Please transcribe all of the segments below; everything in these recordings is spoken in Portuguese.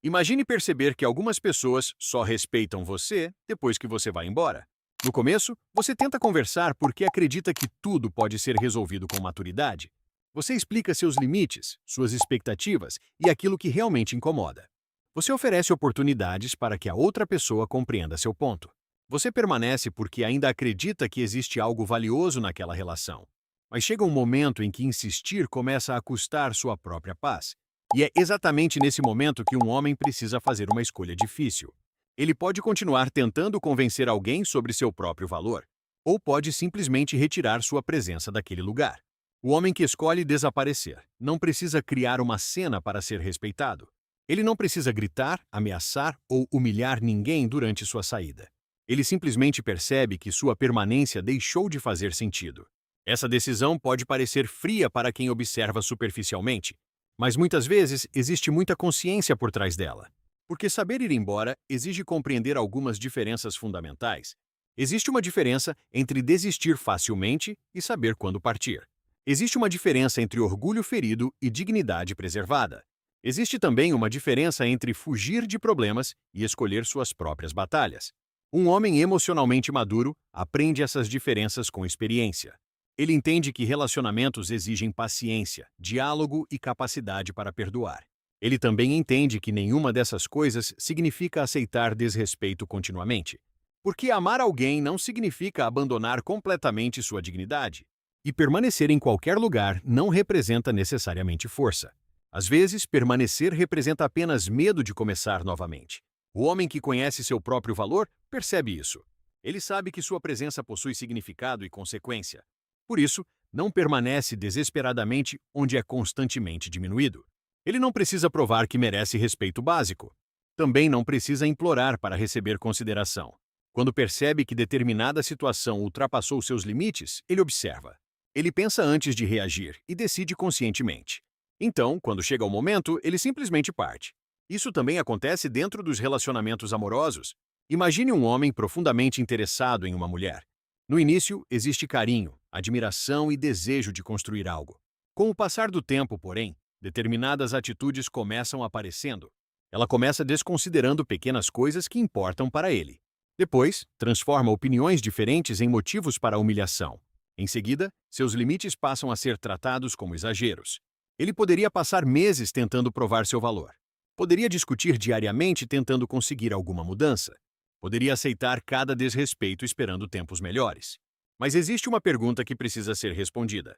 Imagine perceber que algumas pessoas só respeitam você depois que você vai embora. No começo, você tenta conversar porque acredita que tudo pode ser resolvido com maturidade. Você explica seus limites, suas expectativas e aquilo que realmente incomoda. Você oferece oportunidades para que a outra pessoa compreenda seu ponto. Você permanece porque ainda acredita que existe algo valioso naquela relação. Mas chega um momento em que insistir começa a custar sua própria paz. E é exatamente nesse momento que um homem precisa fazer uma escolha difícil. Ele pode continuar tentando convencer alguém sobre seu próprio valor, ou pode simplesmente retirar sua presença daquele lugar. O homem que escolhe desaparecer não precisa criar uma cena para ser respeitado. Ele não precisa gritar, ameaçar ou humilhar ninguém durante sua saída. Ele simplesmente percebe que sua permanência deixou de fazer sentido. Essa decisão pode parecer fria para quem observa superficialmente, mas muitas vezes existe muita consciência por trás dela. Porque saber ir embora exige compreender algumas diferenças fundamentais. Existe uma diferença entre desistir facilmente e saber quando partir. Existe uma diferença entre orgulho ferido e dignidade preservada. Existe também uma diferença entre fugir de problemas e escolher suas próprias batalhas. Um homem emocionalmente maduro aprende essas diferenças com experiência. Ele entende que relacionamentos exigem paciência, diálogo e capacidade para perdoar. Ele também entende que nenhuma dessas coisas significa aceitar desrespeito continuamente. Porque amar alguém não significa abandonar completamente sua dignidade. E permanecer em qualquer lugar não representa necessariamente força. Às vezes, permanecer representa apenas medo de começar novamente. O homem que conhece seu próprio valor percebe isso. Ele sabe que sua presença possui significado e consequência. Por isso, não permanece desesperadamente onde é constantemente diminuído. Ele não precisa provar que merece respeito básico. Também não precisa implorar para receber consideração. Quando percebe que determinada situação ultrapassou seus limites, ele observa. Ele pensa antes de reagir e decide conscientemente. Então, quando chega o momento, ele simplesmente parte. Isso também acontece dentro dos relacionamentos amorosos. Imagine um homem profundamente interessado em uma mulher. No início, existe carinho, admiração e desejo de construir algo. Com o passar do tempo, porém, determinadas atitudes começam aparecendo. Ela começa desconsiderando pequenas coisas que importam para ele. Depois, transforma opiniões diferentes em motivos para a humilhação. Em seguida, seus limites passam a ser tratados como exageros. Ele poderia passar meses tentando provar seu valor. Poderia discutir diariamente tentando conseguir alguma mudança. Poderia aceitar cada desrespeito esperando tempos melhores. Mas existe uma pergunta que precisa ser respondida.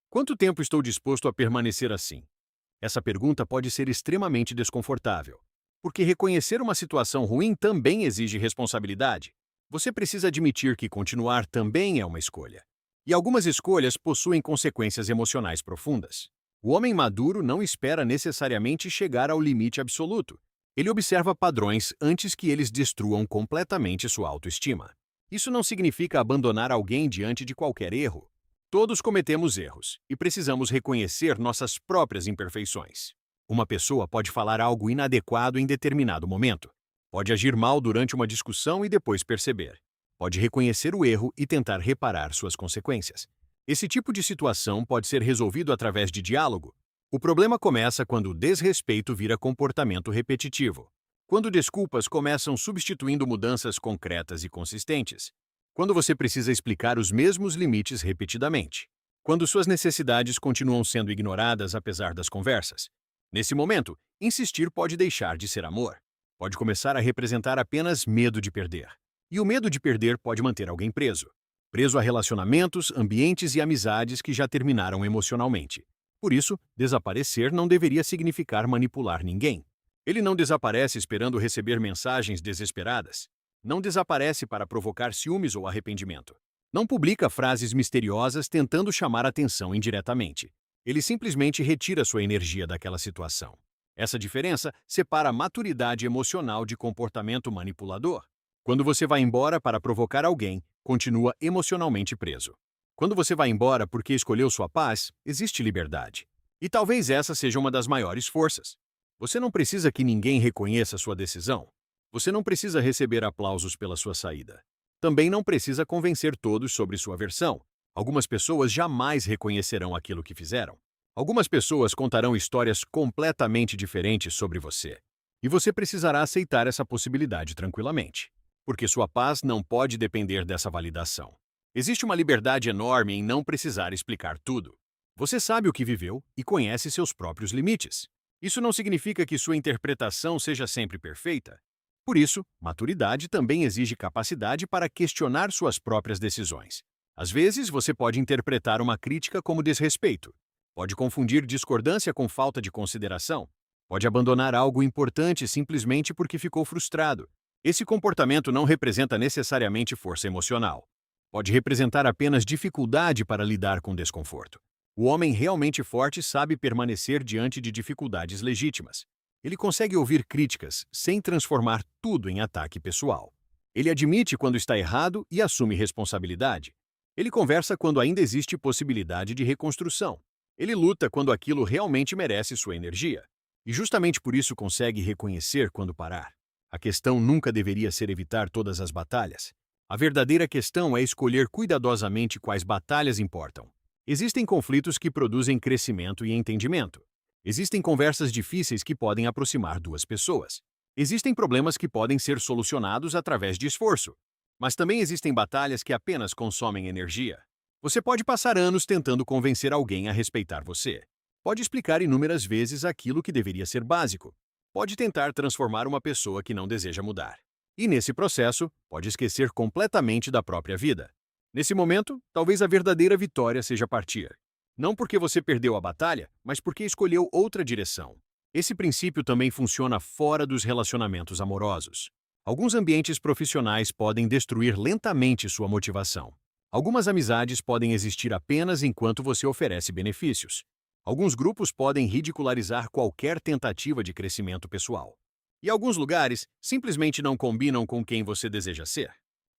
Quanto tempo estou disposto a permanecer assim? Essa pergunta pode ser extremamente desconfortável, porque reconhecer uma situação ruim também exige responsabilidade. Você precisa admitir que continuar também é uma escolha. E algumas escolhas possuem consequências emocionais profundas. O homem maduro não espera necessariamente chegar ao limite absoluto. Ele observa padrões antes que eles destruam completamente sua autoestima. Isso não significa abandonar alguém diante de qualquer erro. Todos cometemos erros e precisamos reconhecer nossas próprias imperfeições. Uma pessoa pode falar algo inadequado em determinado momento. Pode agir mal durante uma discussão e depois perceber. Pode reconhecer o erro e tentar reparar suas consequências. Esse tipo de situação pode ser resolvido através de diálogo. O problema começa quando o desrespeito vira comportamento repetitivo. Quando desculpas começam substituindo mudanças concretas e consistentes. Quando você precisa explicar os mesmos limites repetidamente. Quando suas necessidades continuam sendo ignoradas apesar das conversas. Nesse momento, insistir pode deixar de ser amor. Pode começar a representar apenas medo de perder. E o medo de perder pode manter alguém preso. Preso a relacionamentos, ambientes e amizades que já terminaram emocionalmente. Por isso, desaparecer não deveria significar manipular ninguém. Ele não desaparece esperando receber mensagens desesperadas. Não desaparece para provocar ciúmes ou arrependimento. Não publica frases misteriosas tentando chamar atenção indiretamente. Ele simplesmente retira sua energia daquela situação. Essa diferença separa a maturidade emocional de comportamento manipulador. Quando você vai embora para provocar alguém, continua emocionalmente preso. Quando você vai embora porque escolheu sua paz, existe liberdade. E talvez essa seja uma das maiores forças. Você não precisa que ninguém reconheça sua decisão. Você não precisa receber aplausos pela sua saída. Também não precisa convencer todos sobre sua versão. Algumas pessoas jamais reconhecerão aquilo que fizeram. Algumas pessoas contarão histórias completamente diferentes sobre você. E você precisará aceitar essa possibilidade tranquilamente, porque sua paz não pode depender dessa validação. Existe uma liberdade enorme em não precisar explicar tudo. Você sabe o que viveu e conhece seus próprios limites. Isso não significa que sua interpretação seja sempre perfeita. Por isso, maturidade também exige capacidade para questionar suas próprias decisões. Às vezes, você pode interpretar uma crítica como desrespeito. Pode confundir discordância com falta de consideração. Pode abandonar algo importante simplesmente porque ficou frustrado. Esse comportamento não representa necessariamente força emocional. Pode representar apenas dificuldade para lidar com desconforto. O homem realmente forte sabe permanecer diante de dificuldades legítimas. Ele consegue ouvir críticas sem transformar tudo em ataque pessoal. Ele admite quando está errado e assume responsabilidade. Ele conversa quando ainda existe possibilidade de reconstrução. Ele luta quando aquilo realmente merece sua energia. E justamente por isso consegue reconhecer quando parar. A questão nunca deveria ser evitar todas as batalhas. A verdadeira questão é escolher cuidadosamente quais batalhas importam. Existem conflitos que produzem crescimento e entendimento. Existem conversas difíceis que podem aproximar duas pessoas. Existem problemas que podem ser solucionados através de esforço. Mas também existem batalhas que apenas consomem energia. Você pode passar anos tentando convencer alguém a respeitar você. Pode explicar inúmeras vezes aquilo que deveria ser básico. Pode tentar transformar uma pessoa que não deseja mudar. E nesse processo, pode esquecer completamente da própria vida. Nesse momento, talvez a verdadeira vitória seja partir. Não porque você perdeu a batalha, mas porque escolheu outra direção. Esse princípio também funciona fora dos relacionamentos amorosos. Alguns ambientes profissionais podem destruir lentamente sua motivação. Algumas amizades podem existir apenas enquanto você oferece benefícios. Alguns grupos podem ridicularizar qualquer tentativa de crescimento pessoal. E alguns lugares simplesmente não combinam com quem você deseja ser.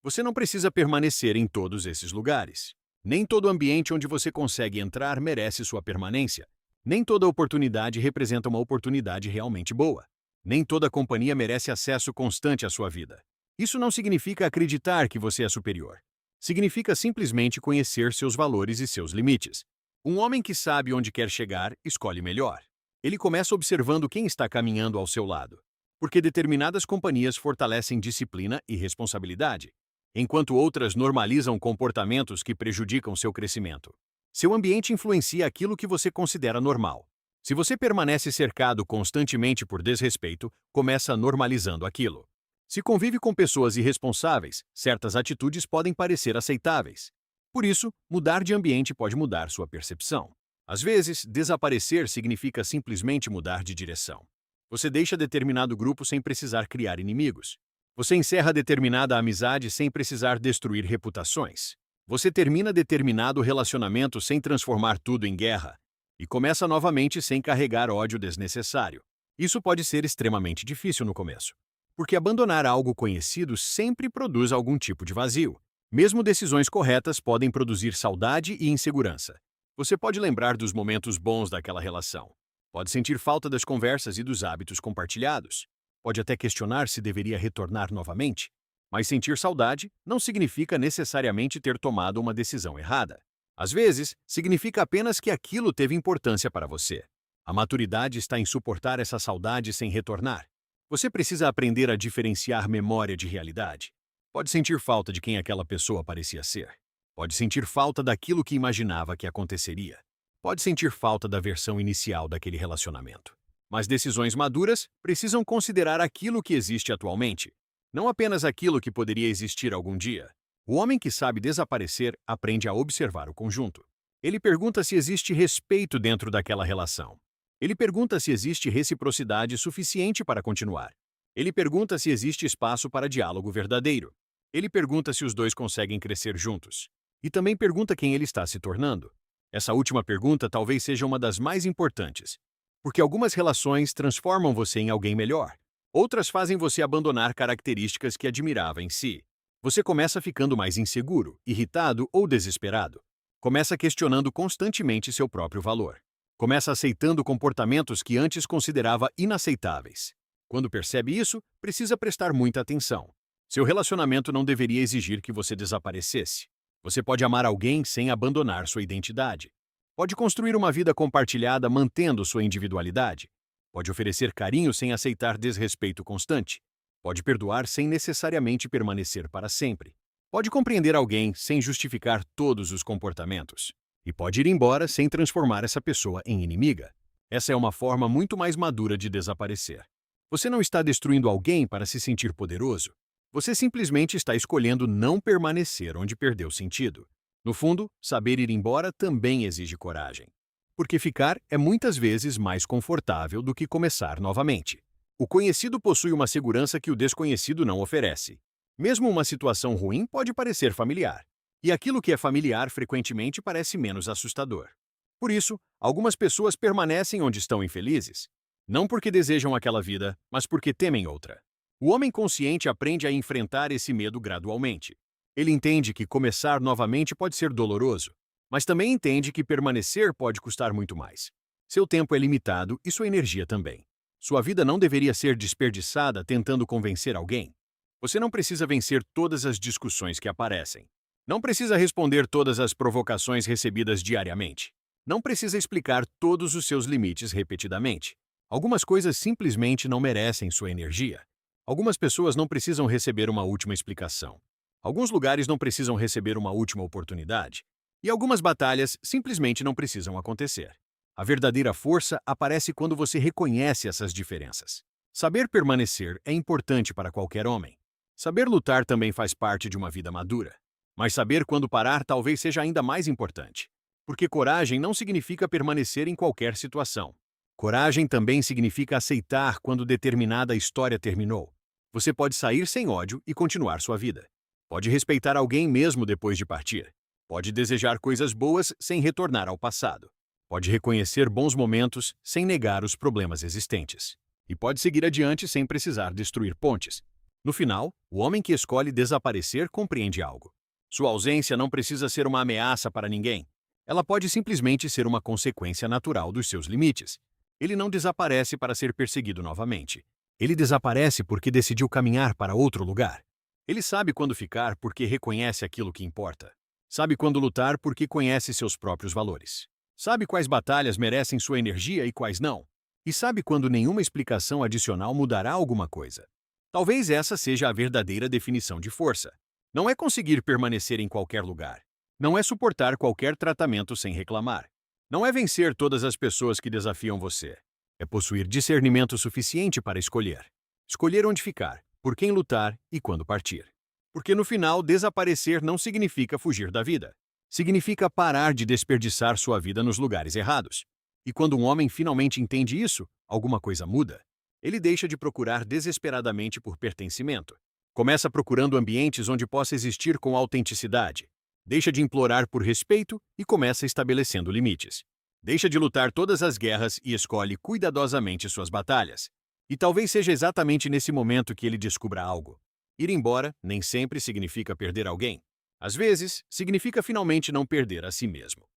Você não precisa permanecer em todos esses lugares. Nem todo ambiente onde você consegue entrar merece sua permanência. Nem toda oportunidade representa uma oportunidade realmente boa. Nem toda companhia merece acesso constante à sua vida. Isso não significa acreditar que você é superior. Significa simplesmente conhecer seus valores e seus limites. Um homem que sabe onde quer chegar, escolhe melhor. Ele começa observando quem está caminhando ao seu lado. Porque determinadas companhias fortalecem disciplina e responsabilidade, enquanto outras normalizam comportamentos que prejudicam seu crescimento. Seu ambiente influencia aquilo que você considera normal. Se você permanece cercado constantemente por desrespeito, começa normalizando aquilo. Se convive com pessoas irresponsáveis, certas atitudes podem parecer aceitáveis. Por isso, mudar de ambiente pode mudar sua percepção. Às vezes, desaparecer significa simplesmente mudar de direção. Você deixa determinado grupo sem precisar criar inimigos. Você encerra determinada amizade sem precisar destruir reputações. Você termina determinado relacionamento sem transformar tudo em guerra. E começa novamente sem carregar ódio desnecessário. Isso pode ser extremamente difícil no começo. Porque abandonar algo conhecido sempre produz algum tipo de vazio. Mesmo decisões corretas podem produzir saudade e insegurança. Você pode lembrar dos momentos bons daquela relação. Pode sentir falta das conversas e dos hábitos compartilhados. Pode até questionar se deveria retornar novamente. Mas sentir saudade não significa necessariamente ter tomado uma decisão errada. Às vezes, significa apenas que aquilo teve importância para você. A maturidade está em suportar essa saudade sem retornar. Você precisa aprender a diferenciar memória de realidade. Pode sentir falta de quem aquela pessoa parecia ser. Pode sentir falta daquilo que imaginava que aconteceria. Pode sentir falta da versão inicial daquele relacionamento. Mas decisões maduras precisam considerar aquilo que existe atualmente, não apenas aquilo que poderia existir algum dia. O homem que sabe desaparecer aprende a observar o conjunto. Ele pergunta se existe respeito dentro daquela relação. Ele pergunta se existe reciprocidade suficiente para continuar. Ele pergunta se existe espaço para diálogo verdadeiro. Ele pergunta se os dois conseguem crescer juntos. E também pergunta quem ele está se tornando. Essa última pergunta talvez seja uma das mais importantes, porque algumas relações transformam você em alguém melhor. Outras fazem você abandonar características que admirava em si. Você começa ficando mais inseguro, irritado ou desesperado. Começa questionando constantemente seu próprio valor. Começa aceitando comportamentos que antes considerava inaceitáveis. Quando percebe isso, precisa prestar muita atenção. Seu relacionamento não deveria exigir que você desaparecesse. Você pode amar alguém sem abandonar sua identidade. Pode construir uma vida compartilhada mantendo sua individualidade. Pode oferecer carinho sem aceitar desrespeito constante. Pode perdoar sem necessariamente permanecer para sempre. Pode compreender alguém sem justificar todos os comportamentos. E pode ir embora sem transformar essa pessoa em inimiga. Essa é uma forma muito mais madura de desaparecer. Você não está destruindo alguém para se sentir poderoso. Você simplesmente está escolhendo não permanecer onde perdeu sentido. No fundo, saber ir embora também exige coragem. Porque ficar é muitas vezes mais confortável do que começar novamente. O conhecido possui uma segurança que o desconhecido não oferece. Mesmo uma situação ruim pode parecer familiar. E aquilo que é familiar frequentemente parece menos assustador. Por isso, algumas pessoas permanecem onde estão infelizes. Não porque desejam aquela vida, mas porque temem outra. O homem consciente aprende a enfrentar esse medo gradualmente. Ele entende que começar novamente pode ser doloroso, mas também entende que permanecer pode custar muito mais. Seu tempo é limitado e sua energia também. Sua vida não deveria ser desperdiçada tentando convencer alguém. Você não precisa vencer todas as discussões que aparecem. Não precisa responder todas as provocações recebidas diariamente. Não precisa explicar todos os seus limites repetidamente. Algumas coisas simplesmente não merecem sua energia. Algumas pessoas não precisam receber uma última explicação. Alguns lugares não precisam receber uma última oportunidade. E algumas batalhas simplesmente não precisam acontecer. A verdadeira força aparece quando você reconhece essas diferenças. Saber permanecer é importante para qualquer homem. Saber lutar também faz parte de uma vida madura. Mas saber quando parar talvez seja ainda mais importante. Porque coragem não significa permanecer em qualquer situação. Coragem também significa aceitar quando determinada história terminou. Você pode sair sem ódio e continuar sua vida. Pode respeitar alguém mesmo depois de partir. Pode desejar coisas boas sem retornar ao passado. Pode reconhecer bons momentos sem negar os problemas existentes. E pode seguir adiante sem precisar destruir pontes. No final, o homem que escolhe desaparecer compreende algo. Sua ausência não precisa ser uma ameaça para ninguém. Ela pode simplesmente ser uma consequência natural dos seus limites. Ele não desaparece para ser perseguido novamente. Ele desaparece porque decidiu caminhar para outro lugar. Ele sabe quando ficar porque reconhece aquilo que importa. Sabe quando lutar porque conhece seus próprios valores. Sabe quais batalhas merecem sua energia e quais não. E sabe quando nenhuma explicação adicional mudará alguma coisa. Talvez essa seja a verdadeira definição de força. Não é conseguir permanecer em qualquer lugar. Não é suportar qualquer tratamento sem reclamar. Não é vencer todas as pessoas que desafiam você. É possuir discernimento suficiente para escolher. Escolher onde ficar, por quem lutar e quando partir. Porque no final, desaparecer não significa fugir da vida. Significa parar de desperdiçar sua vida nos lugares errados. E quando um homem finalmente entende isso, alguma coisa muda. Ele deixa de procurar desesperadamente por pertencimento. Começa procurando ambientes onde possa existir com autenticidade. Deixa de implorar por respeito e começa estabelecendo limites. Deixa de lutar todas as guerras e escolhe cuidadosamente suas batalhas. E talvez seja exatamente nesse momento que ele descubra algo. Ir embora nem sempre significa perder alguém. Às vezes, significa finalmente não perder a si mesmo.